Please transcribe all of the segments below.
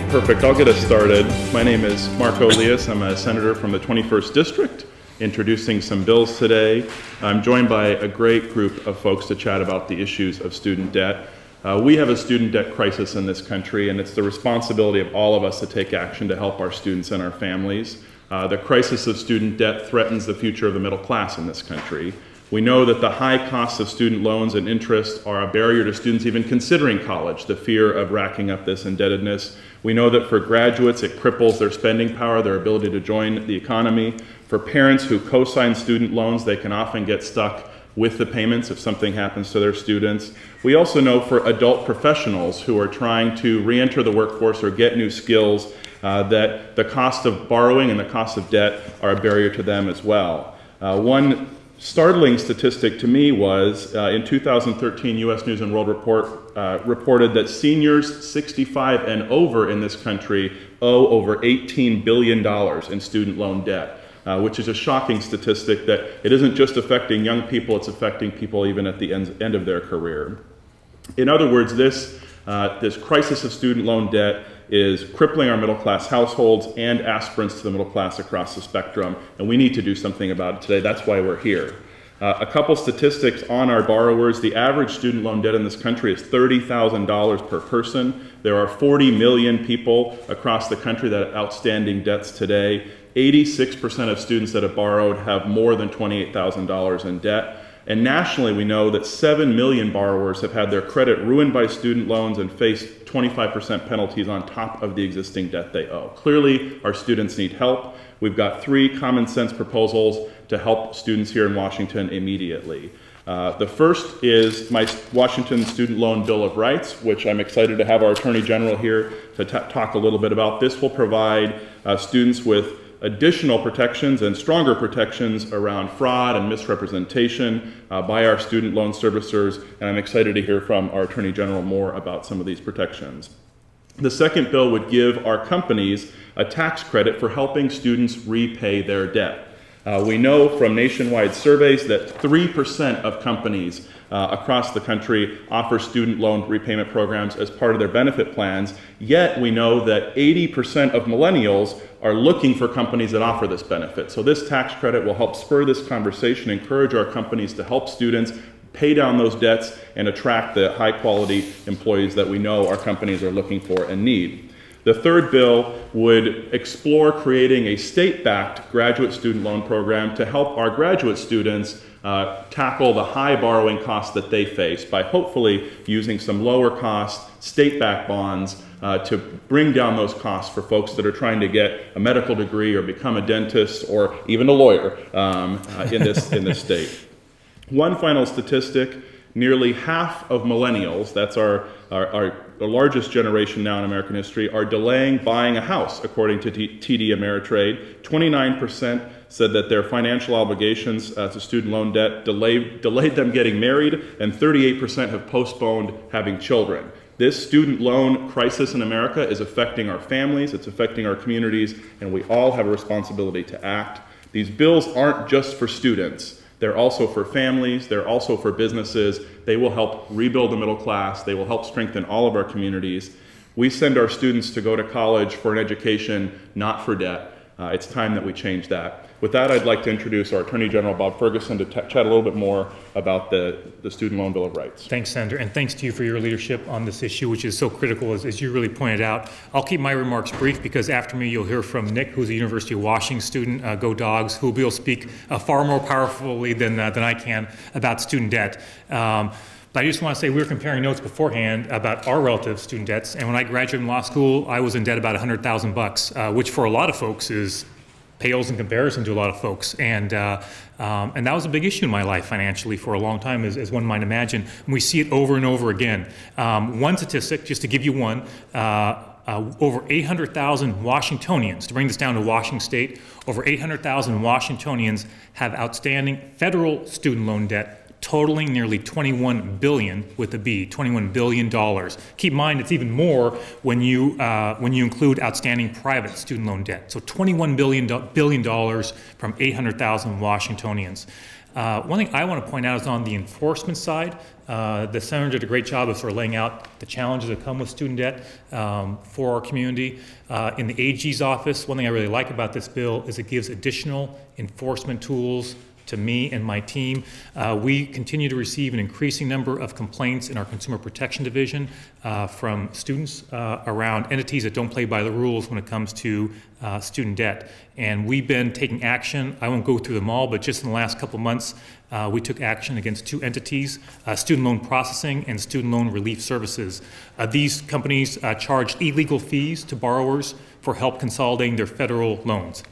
Well, perfect. I'll get us started. My name is Liias. I'm a senator from the 21st District, introducing some bills today. I'm joined by a great group of folks to chat about the issues of student debt. We have a student debt crisis in this country, and it's the responsibility of all of us to take action to help our students and our families. The crisis of student debt threatens the future of the middle class in this country. We know that the high costs of student loans and interest are a barrier to students even considering college, the fear of racking up this indebtedness. We know that for graduates, it cripples their spending power, their ability to join the economy. For parents who co-sign student loans, they can often get stuck with the payments if something happens to their students. We also know for adult professionals who are trying to re-enter the workforce or get new skills, that the cost of borrowing and the cost of debt are a barrier to them as well. One startling statistic to me was in 2013, U.S. News and World Report reported that seniors 65 and over in this country owe over $18 billion in student loan debt, which is a shocking statistic that it isn't just affecting young people, it's affecting people even at the end of their career. In other words, this crisis of student loan debt is crippling our middle class households and aspirants to the middle class across the spectrum, and we need to do something about it today. That's why we're here. A couple statistics on our borrowers. The average student loan debt in this country is $30,000 per person. There are 40 million people across the country that have outstanding debts today. 86% of students that have borrowed have more than $28,000 in debt. And nationally, we know that 7 million borrowers have had their credit ruined by student loans and face 25% penalties on top of the existing debt they owe. Clearly, our students need help. We've got 3 common sense proposals to help students here in Washington immediately. The first is my Washington Student Loan Bill of Rights, which I'm excited to have our Attorney General here to talk a little bit about. This will provide students with additional protections and stronger protections around fraud and misrepresentation by our student loan servicers, and I'm excited to hear from our Attorney General more about some of these protections. The second bill would give our companies a tax credit for helping students repay their debt. We know from nationwide surveys that 3% of companies across the country offer student loan repayment programs as part of their benefit plans, yet we know that 80% of millennials are looking for companies that offer this benefit. So this tax credit will help spur this conversation, encourage our companies to help students pay down those debts and attract the high quality employees that we know our companies are looking for and need. The third bill would explore creating a state-backed graduate student loan program to help our graduate students tackle the high borrowing costs that they face by hopefully using some lower cost state-backed bonds to bring down those costs for folks that are trying to get a medical degree or become a dentist or even a lawyer in this state. One final statistic, nearly half of millennials, that's our largest generation now in American history, are delaying buying a house, according to TD Ameritrade. 29% said that their financial obligations to student loan debt delayed them getting married, and 38% have postponed having children. This student loan crisis in America is affecting our families, it's affecting our communities, and we all have a responsibility to act. These bills aren't just for students. They're also for families, they're also for businesses. They will help rebuild the middle class, they will help strengthen all of our communities. We send our students to go to college for an education, not for debt. It's time that we change that. With that, I'd like to introduce our Attorney General, Bob Ferguson, to chat a little bit more about the Student Loan Bill of Rights. Thanks, Senator, and thanks to you for your leadership on this issue, which is so critical, as you really pointed out. I'll keep my remarks brief because after me, you'll hear from Nick, who's a University of Washington student, Go Dogs, who will speak far more powerfully than I can about student debt. But I just want to say we were comparing notes beforehand about our relative student debts, and when I graduated from law school, I was in debt about $100,000, which for a lot of folks pales in comparison to a lot of folks, and that was a big issue in my life financially for a long time, as one might imagine. And we see it over and over again. One statistic, just to give you one, over 800,000 Washingtonians, to bring this down to Washington State, over 800,000 Washingtonians have outstanding federal student loan debt totaling nearly $21 billion with a B, $21 billion. Keep in mind, it's even more when you include outstanding private student loan debt. So $21 billion from 800,000 Washingtonians. One thing I want to point out is on the enforcement side. The Senator did a great job of sort of laying out the challenges that come with student debt for our community. In the AG's office, one thing I really like about this bill is it gives additional enforcement tools to me and my team. We continue to receive an increasing number of complaints in our Consumer Protection Division from students around entities that don't play by the rules when it comes to student debt. And we've been taking action. I won't go through them all, but just in the last couple months, we took action against 2 entities, Student Loan Processing and Student Loan Relief Services. These companies charge illegal fees to borrowers for help in consolidating their federal loans.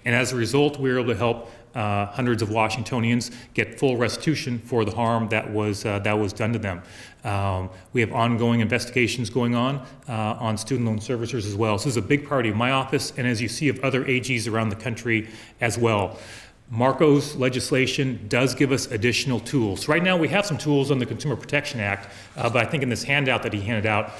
And as a result, we were able to help hundreds of Washingtonians get full restitution for the harm that was done to them. We have ongoing investigations going on student loan servicers as well. So this is a big priority of my office, and as you see, of other AGs around the country as well. Marco's legislation does give us additional tools. Right now we have some tools on the Consumer Protection Act, but I think in this handout that he handed out,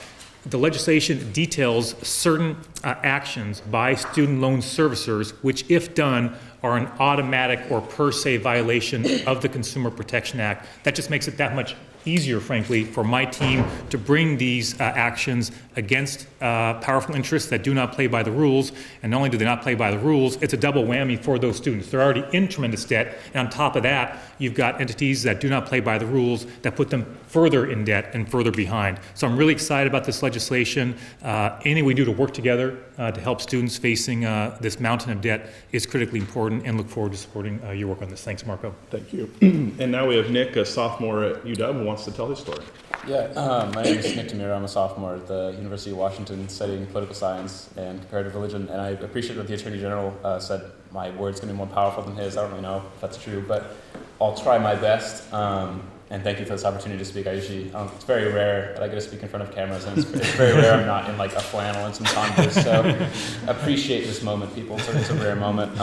the legislation details certain actions by student loan servicers, which if done, are an automatic or per se violation of the Consumer Protection Act. That just makes it that much easier, frankly, for my team to bring these actions against powerful interests that do not play by the rules. And not only do they not play by the rules, it's a double whammy for those students. They're already in tremendous debt, and on top of that, you've got entities that do not play by the rules that put them further in debt and further behind. So I'm really excited about this legislation. Anything we do to work together to help students facing this mountain of debt is critically important, and look forward to supporting your work on this. Thanks, Marco. Thank you. And now we have Nick, a sophomore at UW, who wants to tell his story. Yeah, my name is Nick Demiro. I'm a sophomore at the University of Washington studying political science and comparative religion, and I appreciate what the Attorney General said. My word's going to be more powerful than his. I don't really know if that's true, but I'll try my best. And thank you for this opportunity to speak. I usually, it's very rare that I get to speak in front of cameras, and it's very rare I'm not in like a flannel and some Converse, so appreciate this moment, people. It's a rare moment.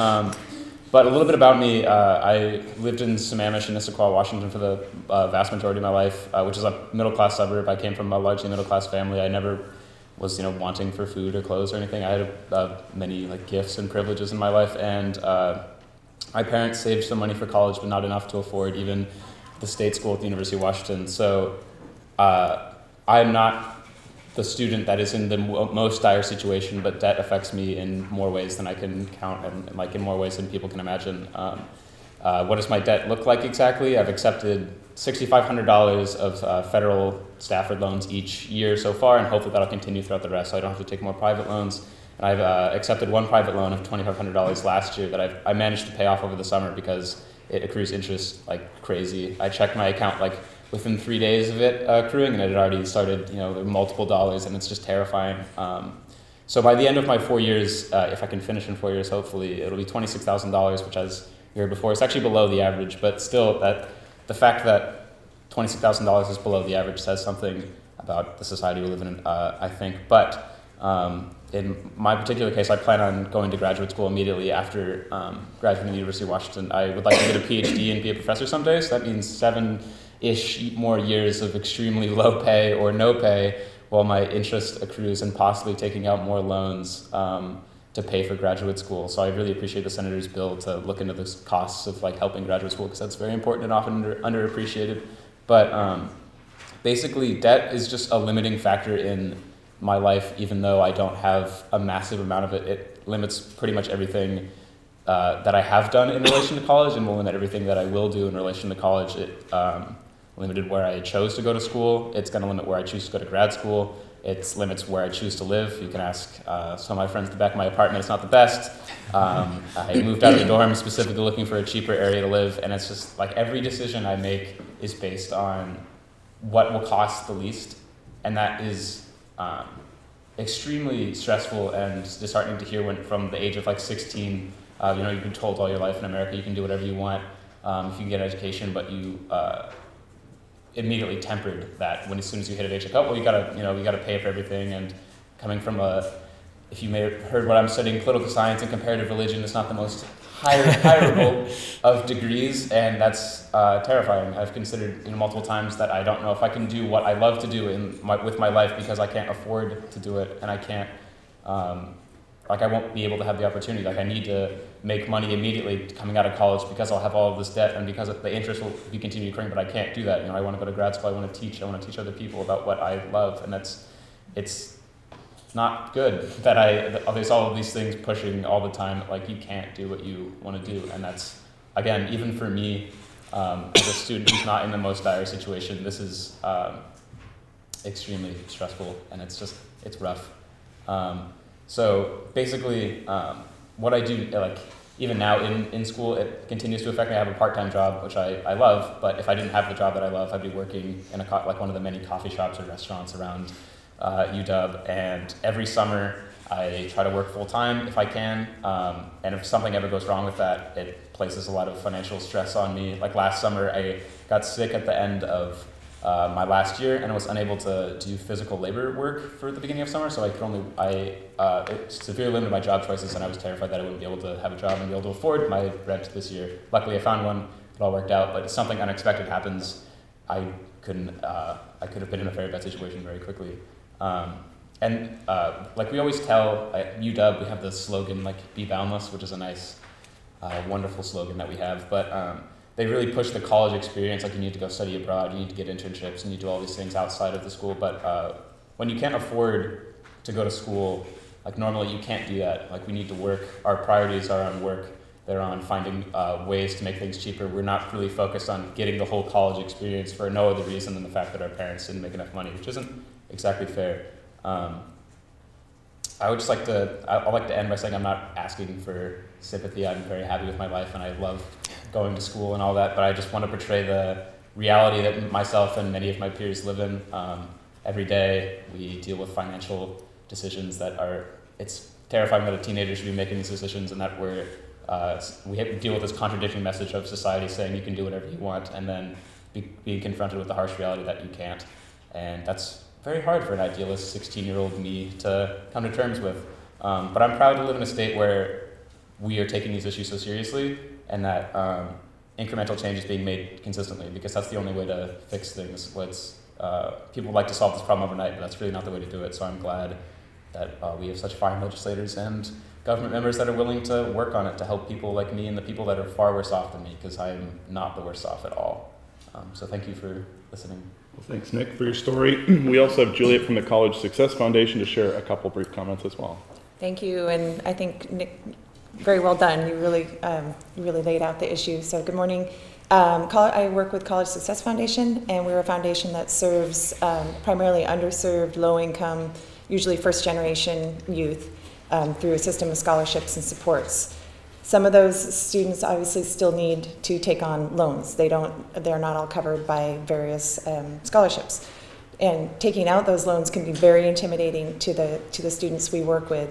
But a little bit about me, I lived in Sammamish in Issaquah, Washington for the vast majority of my life, which is a middle-class suburb. I came from a largely middle-class family. I never was, wanting for food or clothes or anything. I had many gifts and privileges in my life, and my parents saved some money for college, but not enough to afford even the state school at the University of Washington. So I'm not the student that is in the most dire situation, but debt affects me in more ways than I can count, and in more ways than people can imagine. What does my debt look like exactly? I've accepted $6,500 of federal Stafford loans each year so far, and hopefully that'll continue throughout the rest, so I don't have to take more private loans. And I've accepted one private loan of $2,500 last year that I managed to pay off over the summer because it accrues interest like crazy. I checked my account within 3 days of it accruing, and it had already started, multiple dollars, and it's just terrifying. So by the end of my 4 years, if I can finish in 4 years, hopefully, it'll be $26,000, which, as you heard before, it's actually below the average, but still, the fact that $26,000 is below the average says something about the society we live in, I think. But in my particular case, I plan on going to graduate school immediately after graduating from the University of Washington. I would like to get a PhD and be a professor someday, so that means 7-ish more years of extremely low pay or no pay while my interest accrues, and possibly taking out more loans to pay for graduate school. So I really appreciate the Senator's bill to look into the costs of helping graduate school, because that's very important and often underappreciated. But basically, debt is just a limiting factor in my life. Even though I don't have a massive amount of it, it limits pretty much everything that I have done in relation to college, and will limit everything that I will do in relation to college. It limited where I chose to go to school. It's going to limit where I choose to go to grad school. It limits where I choose to live. You can ask some of my friends at the back of my apartment. It's not the best. I moved out of the dorm specifically looking for a cheaper area to live, and it's just every decision I make is based on what will cost the least, and that is extremely stressful and disheartening to hear when, from the age of 16, you've been told all your life in America you can do whatever you want if you can get an education, but you immediately tempered that when as soon as you hit an age you gotta pay for everything. And coming from if you may have heard what I'm studying, political science and comparative religion, is not the most hireable of degrees, and that's terrifying. I've considered multiple times that I don't know if I can do what I love to do with my life, because I can't afford to do it, and I can't like I won't be able to have the opportunity. Like I need to make money immediately coming out of college because I'll have all of this debt and because the interest will be continuing accruing, but I can't do that. You know, I want to go to grad school, I want to teach other people about what I love, and it's not good that there's all of these things pushing all the time, like you can't do what you want to do. And that's, again, even for me, as a student who's not in the most dire situation, this is extremely stressful, and it's rough. So basically, what I do, like even now in school, it continues to affect me. I have a part-time job, which I love, but if I didn't have the job that I love, I'd be working in like one of the many coffee shops or restaurants around UW, and every summer I try to work full-time if I can, and if something ever goes wrong with that, it places a lot of financial stress on me. Like last summer, I got sick at the end of my last year, and I was unable to do physical labor work for the beginning of summer, so it severely limited my job choices, and I was terrified that I wouldn't be able to have a job and be able to afford my rent this year. Luckily, I found one, it all worked out, but if something unexpected happens, I could have been in a very bad situation very quickly. Like we always tell at UW, we have the slogan, like, be boundless, which is a nice, wonderful slogan that we have, but they really push the college experience, like you need to go study abroad, you need to get internships, and you do all these things outside of the school, but when you can't afford to go to school, like normally you can't do that. Like we need to work, our priorities are on work, they're on finding ways to make things cheaper. We're not really focused on getting the whole college experience for no other reason than the fact that our parents didn't make enough money, which isn't exactly fair. I would just like to end by saying I'm not asking for sympathy. I'm very happy with my life and I love going to school and all that, but I just want to portray the reality that myself and many of my peers live in. Every day we deal with financial decisions that it's terrifying that a teenager should be making these decisions, and that we have to deal with this contradicting message of society saying you can do whatever you want, and then being confronted with the harsh reality that you can't. And that's very hard for an idealist 16-year-old me to come to terms with. But I'm proud to live in a state where we are taking these issues so seriously, and that incremental change is being made consistently, because that's the only way to fix things. People like to solve this problem overnight, but that's really not the way to do it. So I'm glad that we have such fine legislators and government members that are willing to work on it to help people like me and the people that are far worse off than me, because I am not the worst off at all. So thank you for listening. Well, thanks, Nick, for your story. We also have Juliet from the College Success Foundation to share a couple brief comments as well. Thank you, and I think, Nick, very well done. You really laid out the issue. So good morning. I work with College Success Foundation, and we're a foundation that serves primarily underserved, low-income, usually first-generation youth through a system of scholarships and supports. Some of those students obviously still need to take on loans. They're not all covered by various scholarships. And taking out those loans can be very intimidating to the students we work with.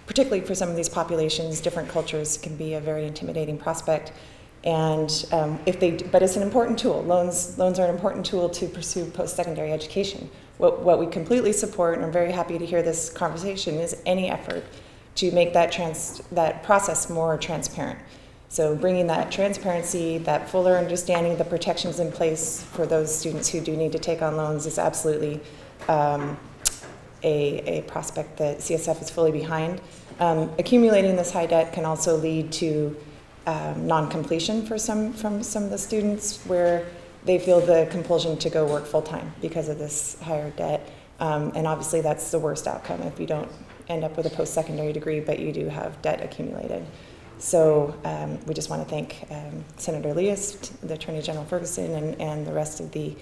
Particularly for some of these populations, different cultures, can be a very intimidating prospect. And but it's an important tool. Loans are an important tool to pursue post-secondary education. What we completely support, and I'm very happy to hear this conversation, is any effort to make that process more transparent. So bringing that transparency, that fuller understanding of the protections in place for those students who do need to take on loans is absolutely a prospect that CSF is fully behind. Accumulating this high debt can also lead to non-completion from some of the students, where they feel the compulsion to go work full-time because of this higher debt. And obviously that's the worst outcome if you don't end up with a post-secondary degree, but you do have debt accumulated. So we just want to thank Senator Liias, the Attorney General Ferguson, and the rest of the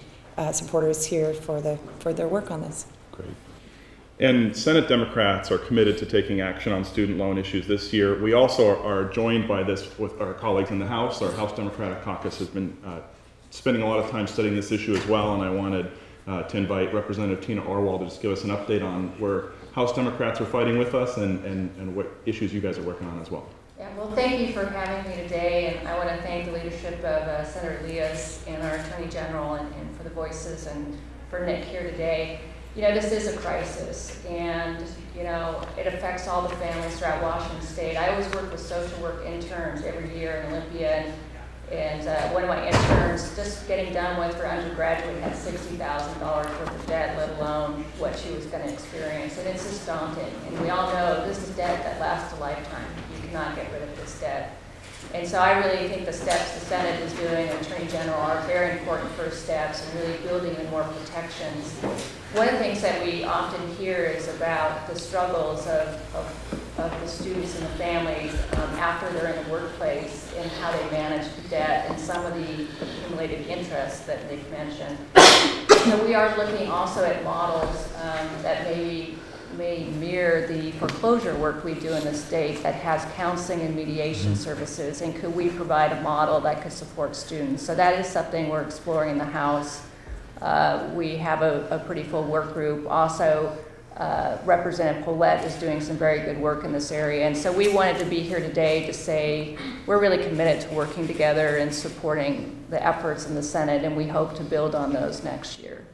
supporters here for their work on this. Great. And Senate Democrats are committed to taking action on student loan issues this year. We also are joined by this with our colleagues in the House. Our House Democratic Caucus has been spending a lot of time studying this issue as well, and I wanted to invite Representative Tina Orwald to just give us an update on where House Democrats are fighting with us and what issues you guys are working on as well. Yeah, well, thank you for having me today, and I want to thank the leadership of Senator Liias and our Attorney General and for the voices, and for Nick here today. You know, this is a crisis, and, you know, it affects all the families throughout Washington State. I always work with social work interns every year in Olympia, and And one of my interns, just getting done with her undergraduate, had $60,000 worth of debt, let alone what she was going to experience. And it's just daunting. And we all know this is debt that lasts a lifetime. You cannot get rid of this debt. And so I really think the steps the Senate is doing, and Attorney General, are very important first steps in really building in more protections. One of the things that we often hear is about the struggles of the students and the families after they're in the workplace and how they manage the debt and some of the accumulated interest that Nick mentioned. So we are looking also at models that may mirror the foreclosure work we do in the state that has counseling and mediation services, and could we provide a model that could support students? So that is something we're exploring in the House. We have a pretty full work group. Also, Representative Paulette is doing some very good work in this area, and so we wanted to be here today to say we're really committed to working together and supporting the efforts in the Senate, and we hope to build on those next year.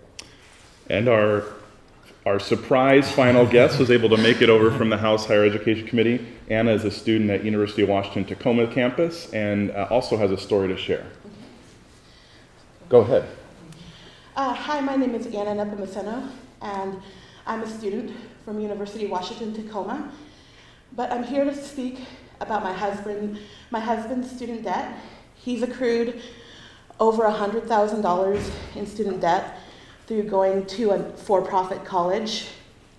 And our surprise final guest was able to make it over from the House Higher Education Committee. Anna is a student at University of Washington Tacoma campus and also has a story to share. Go ahead. Hi, my name is Anna Nepomuceno, and I'm a student from University of Washington Tacoma. But I'm here to speak about my husband's student debt. He's accrued over $100,000 in student debt through going to a for-profit college.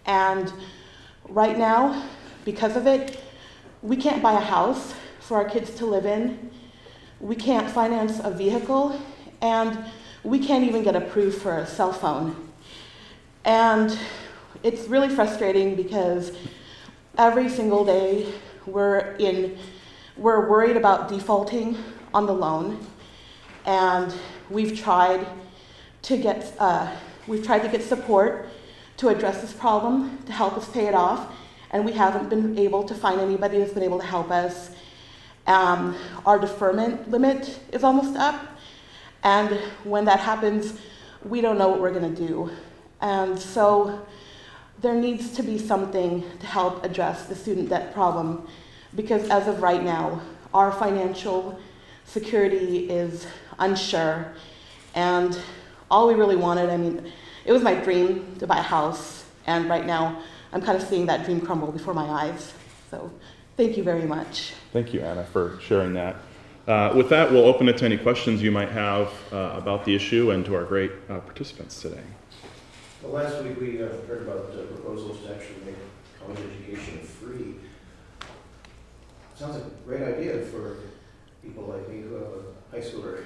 And right now, because of it, we can't buy a house for our kids to live in. We can't finance a vehicle, and we can't even get approved for a cell phone. And it's really frustrating because every single day we're worried about defaulting on the loan, and we've tried to get support to address this problem, to help us pay it off, and we haven't been able to find anybody who's been able to help us. Our deferment limit is almost up, and when that happens, we don't know what we're going to do. And so there needs to be something to help address the student debt problem, because as of right now, our financial security is unsure, and all we really wanted, I mean, it was my dream to buy a house, and right now I'm kind of seeing that dream crumble before my eyes. So thank you very much. Thank you, Anna, for sharing that. With that, we'll open it to any questions you might have about the issue and to our great participants today. Well, last week we heard about proposals to actually make college education free. Sounds like a great idea for people like me who have a high schooler.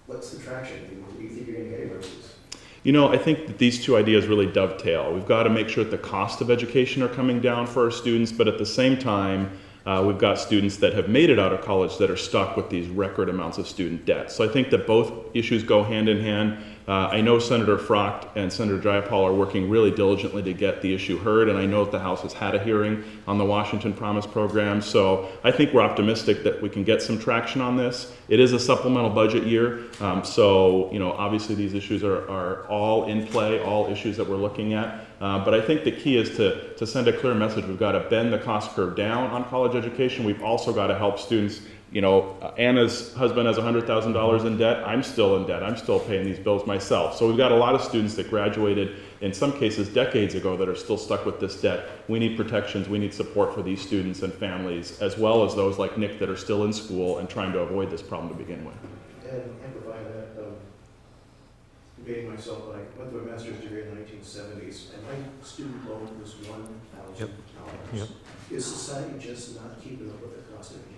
What's the traction? Do you think you're going to get anywhere with this? You know, I think that these two ideas really dovetail. We've got to make sure that the cost of education are coming down for our students, but at the same time, we've got students that have made it out of college that are stuck with these record amounts of student debt. So I think that both issues go hand in hand. I know Senator Frocht and Senator Jayapal are working really diligently to get the issue heard, and I know that the House has had a hearing on the Washington Promise program. So I think we're optimistic that we can get some traction on this. It is a supplemental budget year, so you know, obviously these issues are all in play, all issues that we're looking at. But I think the key is to send a clear message. We've got to bend the cost curve down on college education. We've also got to help students. You know, Anna's husband has $100,000 in debt. I'm still in debt. I'm still paying these bills myself. So we've got a lot of students that graduated, in some cases decades ago, that are still stuck with this debt. We need protections. We need support for these students and families, as well as those like Nick that are still in school and trying to avoid this problem to begin with. And amplify that, debating myself, I went through a master's degree in the 1970s, and my student loan was $1,000. Yep. Is society just not keeping up with the cost of education?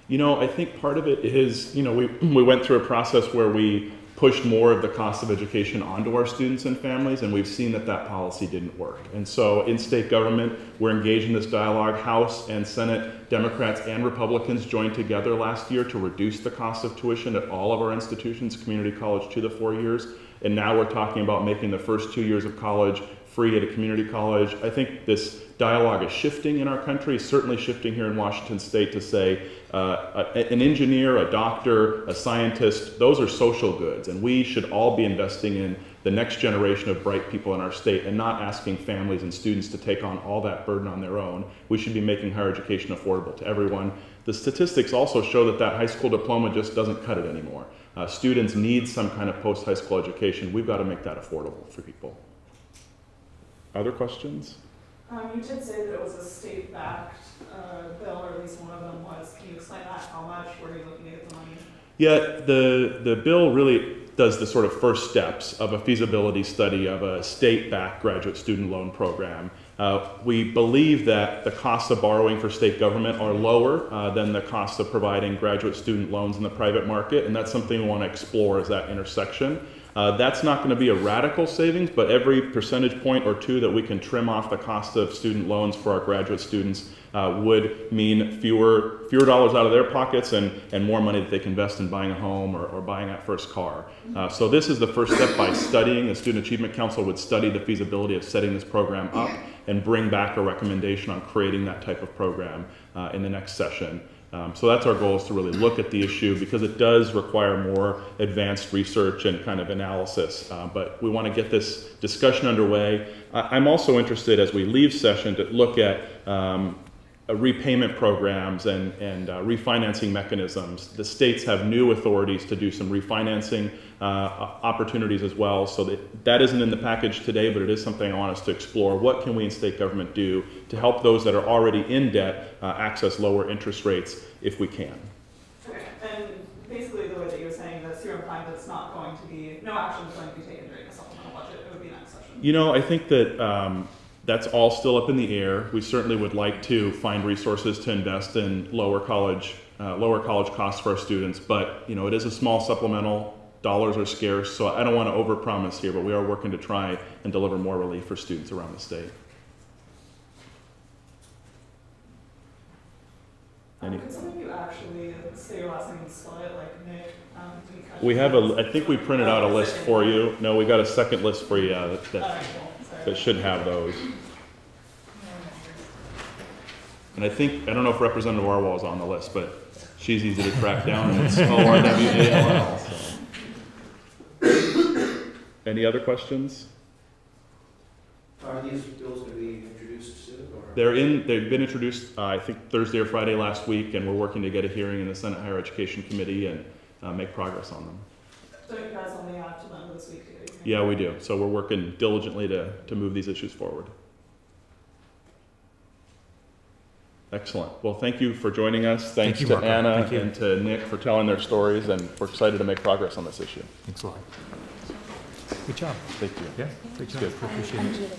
You know, I think part of it is, you know, we went through a process where we pushed more of the cost of education onto our students and families, and we've seen that that policy didn't work. And so in state government, we're engaged in this dialogue. House and Senate Democrats and Republicans joined together last year to reduce the cost of tuition at all of our institutions, community college 2 to 4 years. And now we're talking about making the first 2 years of college free at a community college. I think this dialogue is shifting in our country, certainly shifting here in Washington State to say an engineer, a doctor, a scientist, those are social goods, and we should all be investing in the next generation of bright people in our state and not asking families and students to take on all that burden on their own. We should be making higher education affordable to everyone. The statistics also show that that high school diploma just doesn't cut it anymore. Students need some kind of post-high school education. We've got to make that affordable for people. Other questions? You did say that it was a state-backed bill, or at least one of them was. Can you explain that? How much? Where are you looking to get the money? Yeah, the bill really does the sort of first steps of a feasibility study of a state-backed graduate student loan program. We believe that the costs of borrowing for state government are lower than the costs of providing graduate student loans in the private market, and that's something we want to explore, is that intersection. That's not going to be a radical savings, but every percentage point or two that we can trim off the cost of student loans for our graduate students would mean fewer dollars out of their pockets and more money that they can invest in buying a home or buying that first car. So this is the first step by studying. The Student Achievement Council would study the feasibility of setting this program up and bring back a recommendation on creating that type of program in the next session. So that's our goal, is to really look at the issue, because it does require more advanced research and kind of analysis. But we want to get this discussion underway. I'm also interested, as we leave session, to look at repayment programs and refinancing mechanisms. The states have new authorities to do some refinancing opportunities as well, so that isn't in the package today, but it is something I want us to explore. What can we in state government do to help those that are already in debt access lower interest rates if we can? Okay, and basically the way that you're saying this, you're implying that it's not going to be, no action is going to be taken during the supplemental budget. It would be next session. You know, I think that that's all still up in the air. We certainly would like to find resources to invest in lower college costs for our students, but you know, it is a small supplemental. Dollars are scarce, so I don't want to overpromise here, but we are working to try and deliver more relief for students around the state. Could some of you actually say your last name and spell it like Nick? We have I think we printed out a list for you. No, we got a second list for you that should have those. And I don't know if Representative Arwal is on the list, but she's easy to track down, and it's ORWAL. So. Any other questions? Are these bills going to be introduced soon? Or? They've been introduced, I think, Thursday or Friday last week, and we're working to get a hearing in the Senate Higher Education Committee and make progress on them. So you guys only have to them this week, too? Yeah, we do. So we're working diligently to move these issues forward. Excellent. Well, thank you for joining us. Thanks to Anna and to Nick for telling their stories, and we're excited to make progress on this issue. Thanks a lot. Good job. Thank you. Yeah, great job. Good. Appreciate it.